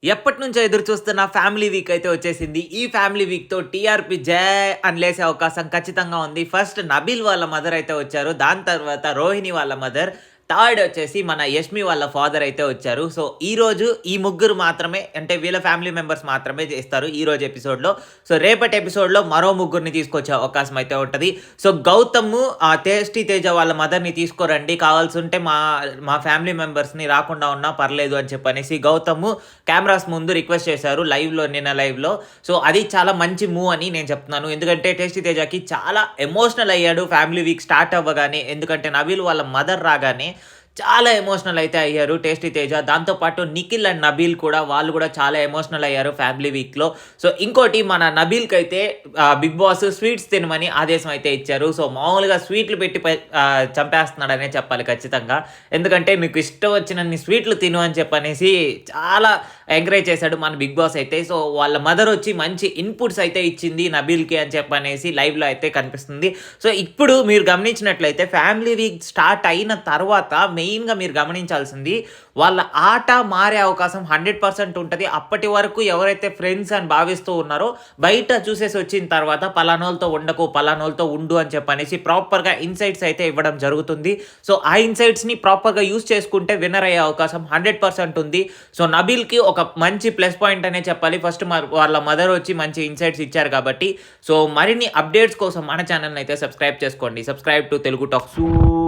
ఎప్పటినుంచో ఎదురు చూస్తున్న ఫ్యామిలీ వీక్ అయితే వచ్చేసింది. ఈ ఫ్యామిలీ వీక్‌తో టీఆర్‌పీ జై అని లేసే అవకాశం ఖచ్చితంగా ఉంది. ఫస్ట్ నబీల్ వాళ్ళ మదర్ అయితే వచ్చారు. దాని తర్వాత రోహిణి వాళ్ళ మదర్. థర్డ్ వచ్చేసి మన యష్మి వాళ్ళ ఫాదర్ అయితే వచ్చారు. సో, ఈరోజు ఈ ముగ్గురు మాత్రమే అంటే వీళ్ళ ఫ్యామిలీ మెంబర్స్ మాత్రమే చేస్తారు ఈరోజు ఎపిసోడ్‌లో. సో, రేపటి ఎపిసోడ్‌లో మరో ముగ్గురిని తీసుకొచ్చే అవకాశం అయితే ఉంటది. సో, గౌతమ్ టేస్టీ తేజ వాళ్ళ మదర్‌ని తీసుకోరండి. కావాల్సుంటే మా మా ఫ్యామిలీ మెంబర్స్‌ని రాకుండా ఉన్నా పర్లేదు అని చెప్పనేసి గౌతమ్ కెమెరాస్ ముందు రిక్వెస్ట్ చేశారు నిన్న లైవ్‌లో. సో, అది చాలా మంచి మూవ్ అని నేను చెప్తున్నాను. ఎందుకంటే టేస్టీ తేజకి చాలా ఎమోషనల్ అయ్యాడు ఫ్యామిలీ వీక్ స్టార్ట్ అవ్వగానే. ఎందుకంటే నబీల్ వాళ్ళ మదర్ రాగానే చాలా ఎమోషనల్ అయితే అయ్యారు టేస్టీ తేజ. దాంతో పాటు నిఖిల్ అండ్ నబీల్ కూడా వాళ్ళు కూడా చాలా ఎమోషనల్ అయ్యారు ఫ్యామిలీ వీక్‌లో. సో, ఇంకోటి మన నబీల్‌కైతే బిగ్ బాస్ స్వీట్స్ తినమని ఆదేశం అయితే ఇచ్చారు. సో, మామూలుగా స్వీట్లు పెట్టి చంపేస్తున్నాడనే చెప్పాలి ఖచ్చితంగా. ఎందుకంటే మీకు ఇష్టం వచ్చినన్ని స్వీట్లు తిను అని చెప్పనేసి చాలా ఎంకరేజ్ చేశాడు మన బిగ్ బాస్ అయితే. సో, వాళ్ళ మదర్ వచ్చి మంచి ఇన్‌పుట్స్ అయితే ఇచ్చింది నబీల్‌కి అని చెప్పనేసి లైవ్‌లో అయితే కనిపిస్తుంది. సో, ఇప్పుడు మీరు గమనించినట్లయితే ఫ్యామిలీ వీక్ స్టార్ట్ అయిన తర్వాత మెయిన్‌గా మీరు గమనించాల్సింది వాళ్ళ ఆట మారే అవకాశం 100% ఉంటది. అప్పటి వరకు ఎవరైతే ఫ్రెండ్స్ అని భావిస్తూ ఉన్నారో బయట చూసేసి వచ్చిన తర్వాత పలానోళ్ళతో ఉండకు, పలానోళ్ళతో ఉండు అని చెప్పనేసి ప్రాపర్‌గా ఇన్సైట్స్ అయితే ఇవ్వడం జరుగుతుంది. సో, ఆ ఇన్సైట్స్‌ని ప్రాపర్‌గా యూజ్ చేసుకుంటే విన్నర్ అయ్యే అవకాశం 100% ఉంది. సో, నబీల్‌కి ఒక మంచి ప్లస్ పాయింట్ అనే చెప్పాలి. ఫస్ట్ వాళ్ళ మదర్ వచ్చి మంచి ఇన్సైట్స్ ఇచ్చారు కాబట్టి. సో, మరిన్ని అప్డేట్స్ కోసం మన ఛానెల్‌ని అయితే సబ్స్క్రైబ్ చేసుకోండి. Subscribe to Telugu talk soon.